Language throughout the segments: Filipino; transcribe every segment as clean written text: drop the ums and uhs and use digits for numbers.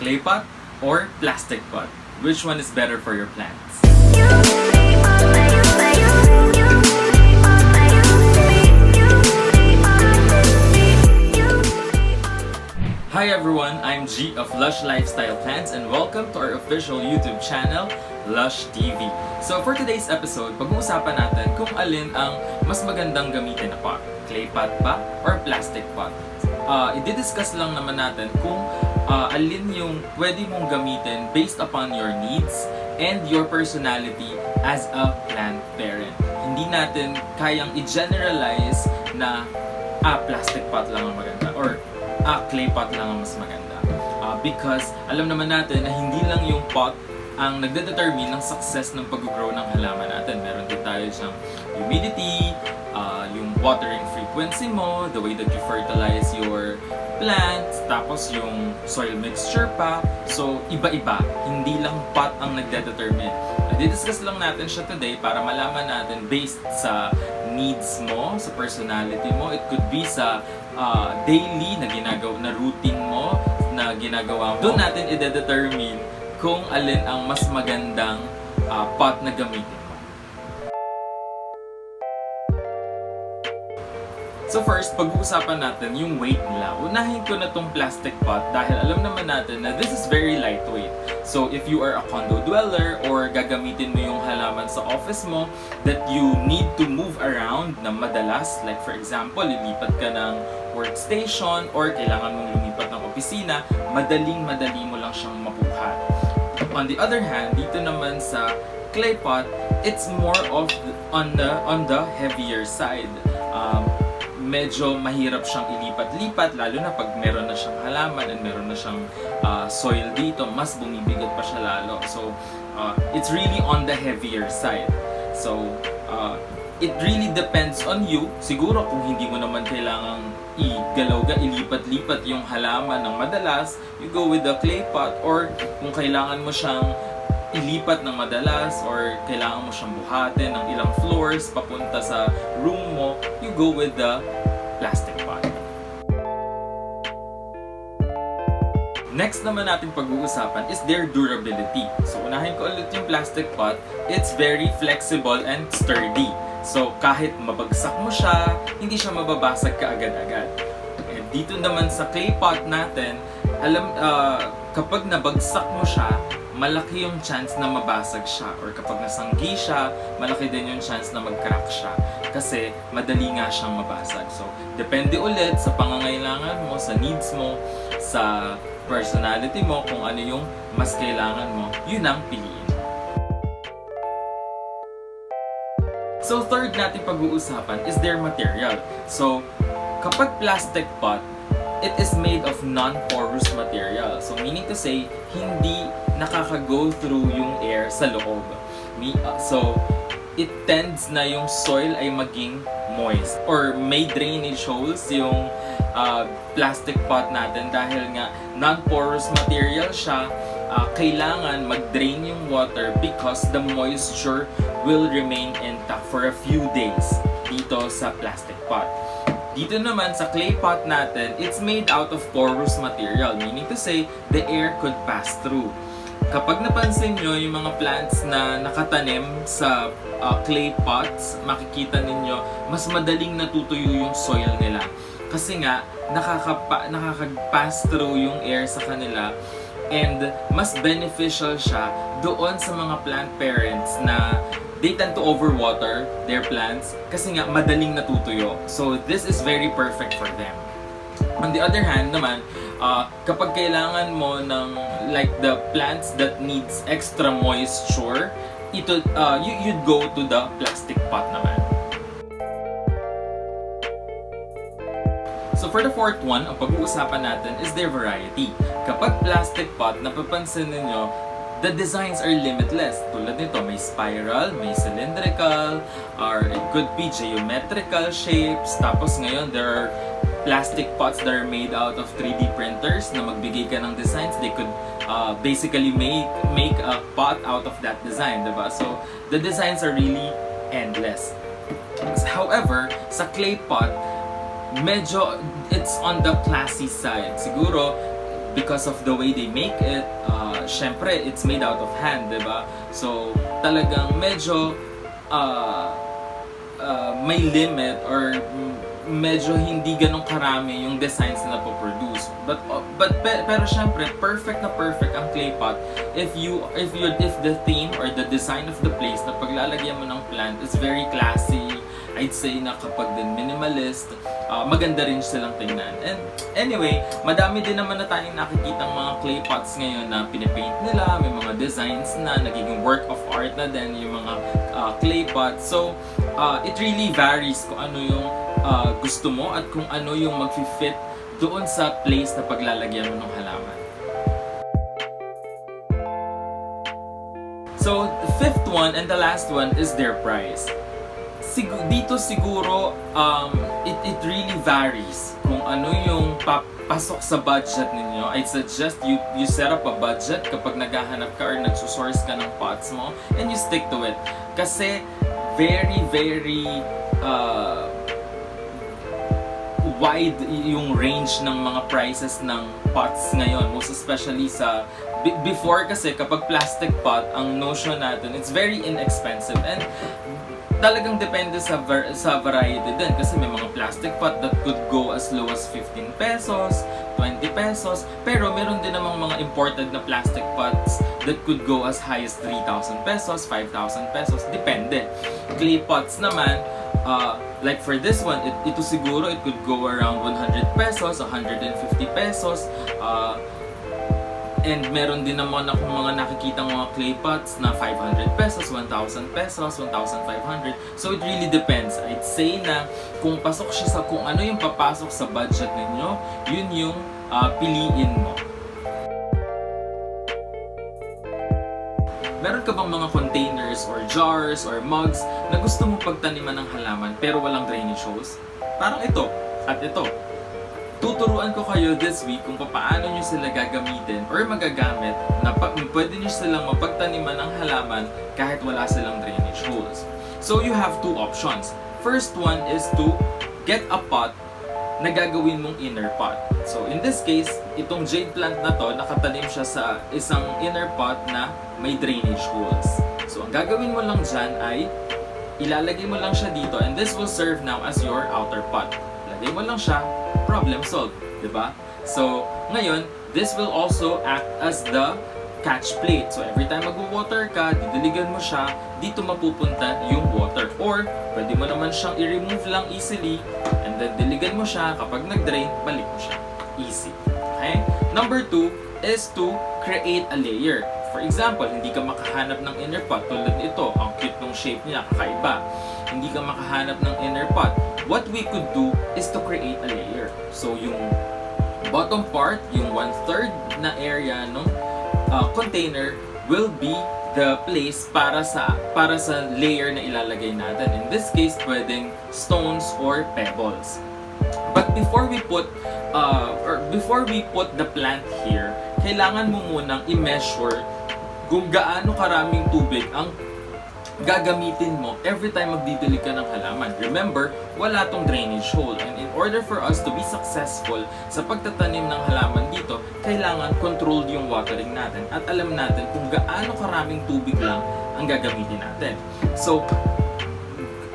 Clay pot or plastic pot? Which one is better for your plants? Hi everyone, I'm G of Lush Lifestyle Plants and welcome to our official YouTube channel, Lush TV. So for today's episode, pag-uusapan natin kung alin ang mas magandang gamitin na pot, clay pot ba or plastic pot. I-discuss lang naman natin kung alin yung pwede mong gamitin based upon your needs and your personality as a plant parent. Hindi natin kayang i-generalize na plastic pot lang ang maganda or clay pot lang ang mas maganda. Because alam naman natin na hindi lang yung pot ang nagdedetermine ng success ng pag-grow ng halaman natin. Meron din tayo siyang humidity, yung watering frequency mo, the way that you fertilize your plants, tapos yung soil mixture pa. So, iba-iba. Hindi lang pot ang nagdedetermine. I-discuss lang natin siya today para malaman natin based sa needs mo, sa personality mo. It could be sa daily na routine mo na ginagawa mo. Doon natin i-determine kung alin ang mas magandang pot na gamitin mo. So first, pag-uusapan natin yung weight nila. Unahin ko na tong plastic pot dahil alam naman natin na this is very lightweight. So if you are a condo dweller or gagamitin mo yung halaman sa office mo that you need to move around na madalas, like for example, lilipat ka ng workstation or kailangan mong lumipat ng opisina, madali mo lang siyang mabuhat. On the other hand, dito naman sa clay pot, it's more of on the heavier side. Medyo mahirap siyang ilipat-lipat, lalo na pag meron na siyang halaman and meron na siyang soil dito, mas bumibigat pa siya lalo. So, it's really on the heavier side. So, it really depends on you. Siguro kung hindi mo naman kailangang ilipat-lipat yung halaman ng madalas, you go with the clay pot. Or kung kailangan mo siyang ilipat ng madalas or kailangan mo siyang buhatin ng ilang floors papunta sa room mo, you go with the plastic pot. Next naman natin pag-uusapan is their durability. So unahin ko ulit yung plastic pot, it's very flexible and sturdy. So kahit mabagsak mo siya, hindi siya mababasag kaagad-agad. And dito naman sa clay pot natin, kapag nabagsak mo siya, malaki yung chance na mabasag siya, or kapag nasanggi siya, malaki din yung chance na mag-crack siya kasi madali nga siyang mabasag. So, depende ulit sa pangangailangan mo, sa needs mo, sa personality mo, kung ano yung mas kailangan mo, yun ang piliin. So, third natin pag-uusapan is their material. So, kapag plastic pot, it is made of non-porous material. So, meaning to say, hindi nakaka-go through yung air sa loob. So, it tends na yung soil ay maging moist or may drainage holes yung plastic pot natin dahil nga non-porous material siya. Kailangan mag-drain yung water because the moisture will remain intact for a few days dito sa plastic pot. Dito naman sa clay pot natin, it's made out of porous material, meaning to say, the air could pass through. Kapag napansin nyo yung mga plants na nakatanim sa clay pots, makikita ninyo, mas madaling natutuyo yung soil nila. Kasi nga, nakaka-pass through yung air sa kanila and mas beneficial siya doon sa mga plant parents na they tend to overwater their plants kasi nga madaling natutuyo. So this is very perfect for them. On the other hand naman, kapag kailangan mo ng like the plants that needs extra moisture, you'd go to the plastic pot naman. So for the fourth one, ang pag-uusapan natin is their variety. Kapag plastic pot, napapansin ninyo, the designs are limitless. Tulad nito, may spiral, may cylindrical, or it could be geometrical shapes. Tapos ngayon, there are plastic pots that are made out of 3D printers na magbigay ka ng designs. They could basically make a pot out of that design, diba? So, the designs are really endless. However, sa clay pot, medyo it's on the classy side. Siguro, because of the way they make it, syempre, it's made out of hand, diba? So, talagang medyo may limit or medyo hindi ganun karami yung designs na napoproduce. Pero syempre, perfect na perfect ang clay pot if the theme or the design of the place na paglalagyan mo ng plant is very classy. I'd say na kapag din minimalist, maganda rin silang tingnan. And anyway, madami din naman na tayong nakikitang mga clay pots ngayon na pinipaint nila, may mga designs na nagiging work of art na din yung mga clay pots. So, it really varies kung ano yung gusto mo at kung ano yung mag-fit doon sa place na paglalagyan mo ng halaman. So, the fifth one and the last one is their price. Dito siguro, it really varies kung ano yung pasok sa budget ninyo. I'd suggest you set up a budget kapag naghahanap ka or nagsusource ka ng pots mo and you stick to it. Kasi very wide yung range ng mga prices ng pots ngayon, most especially sa before. Kasi kapag plastic pot, ang notion natin, it's very inexpensive and talagang depende sa variety din kasi may mga plastic pot that could go as low as 15 pesos, 20 pesos, pero meron din namang mga imported na plastic pots that could go as high as 3,000 pesos, 5,000 pesos, depende. Clay pots naman, like for this one, ito siguro it could go around 100 pesos, 150 pesos, and meron din naman akong mga nakikitang mga clay pots na 500 pesos, 1,000 pesos, 1,500. So it really depends. I'd say na kung pasok siya sa kung ano yung papasok sa budget ninyo, yun yung piliin mo. Meron ka bang mga containers or jars or mugs na gusto mong pagtaniman ng halaman pero walang drainage holes? Parang ito at ito. Tuturuan ko kayo this week kung paano nyo sila gagamitin or magagamit na pwede nyo silang mapagtaniman ng halaman kahit wala silang drainage holes. So you have two options. First one is to get a pot na gagawin mong inner pot. So in this case, itong jade plant na to, nakatanim siya sa isang inner pot na may drainage holes. So ang gagawin mo lang dyan ay ilalagay mo lang siya dito and this will serve now as your outer pot. Lagay mo lang siya, problem solved, diba? So, ngayon, this will also act as the catch plate. So, every time mag-water ka, didiligan mo siya, dito mapupunta yung water. Or, pwede mo naman siyang i-remove lang easily, and then diligan mo siya, kapag nag-drain, balik mo siya. Easy. Okay? Number 2 is to create a layer. For example, hindi ka makahanap ng inner pot tulad nito. Ang cute ng shape niya, kakaiba. Hindi ka makahanap ng inner pot. What we could do is to create a layer. So, yung bottom part, yung 1/3 na area ng container will be the place para sa layer na ilalagay natin. In this case, pwedeng stones or pebbles. But before we put the plant here, kailangan mo munang i-measure kung gaano karaming tubig ang gagamitin mo every time magdidilig ka ng halaman. Remember, wala tong drainage hole. And in order for us to be successful sa pagtatanim ng halaman dito, kailangan controlled yung watering natin at alam natin kung gaano karaming tubig lang ang gagamitin natin. So,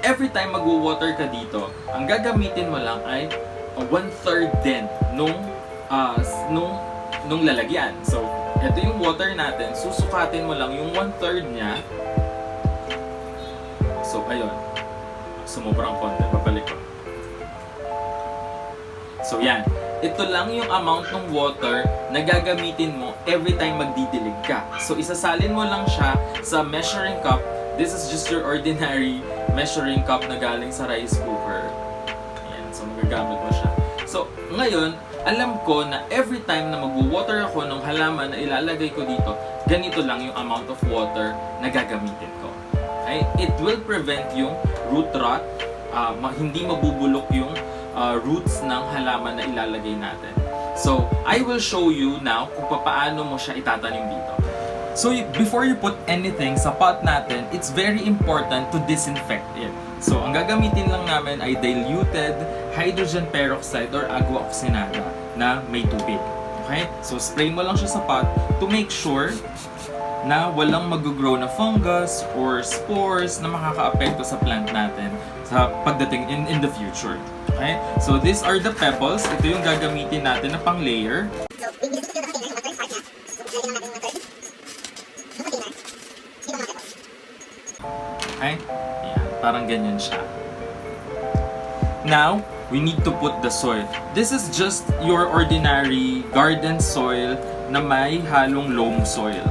every time mag-water ka dito, ang gagamitin mo lang ay 1/3 din nung lalagyan. So, ito yung water natin, susukatin mo lang yung 1/3 niya. So, ayun. Sumubrang konti. Babalik ko. So, yan. Ito lang yung amount ng water na gagamitin mo every time magdidilig ka. So, isasalin mo lang siya sa measuring cup. This is just your ordinary measuring cup na galing sa rice cooker. Ayan. So, magagamit mo siya. So, ngayon, alam ko na every time na mag-water ako ng halaman na ilalagay ko dito, ganito lang yung amount of water na gagamitin ko. Okay? It will prevent yung root rot, hindi mabubulok yung roots ng halaman na ilalagay natin. So, I will show you now kung paano mo siya itatanim dito. So, before you put anything sa pot natin, it's very important to disinfect it. So, ang gagamitin lang namin ay diluted hydrogen peroxide or agua oxinada na may tubig. Okay? So, spray mo lang siya sa pot to make sure na walang mag-grow na fungus or spores na makaka-apekto sa plant natin sa pagdating in the future. Okay? So, these are the pebbles. Ito yung gagamitin natin na pang-layer. Okay? Ayan, parang ganyan siya. Now, we need to put the soil. This is just your ordinary garden soil na may halong loam soil.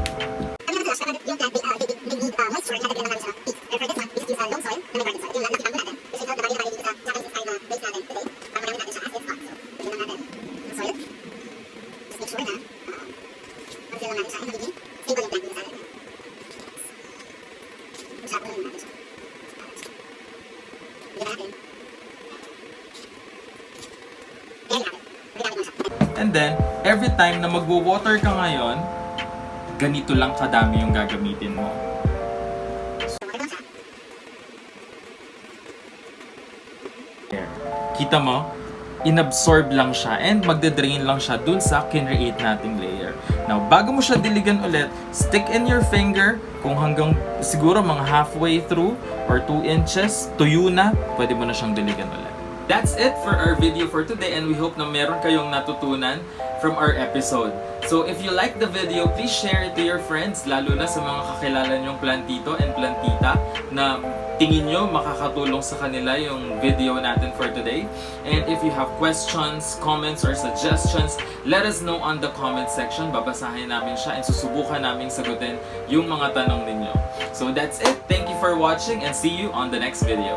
And then, every time na magwo-water ka ngayon, ganito lang kadami yung gagamitin mo. There. Kita mo? Inabsorb lang siya and magde-drain lang siya dun sa kinreate nating layer. Now, bago mo siya diligan ulit, stick in your finger kung hanggang siguro mga halfway through or 2 inches, tuyo na, pwede mo na siyang diligan ulit. That's it for our video for today, and we hope na meron kayong natutunan from our episode. So if you like the video, please share it to your friends, lalo na sa mga kakilala nyong plantito and plantita na tingin nyo makakatulong sa kanila yung video natin for today. And if you have questions, comments, or suggestions, let us know on the comment section. Babasahin namin siya and susubukan namin sagutin yung mga tanong ninyo. So that's it. Thank you for watching and see you on the next video.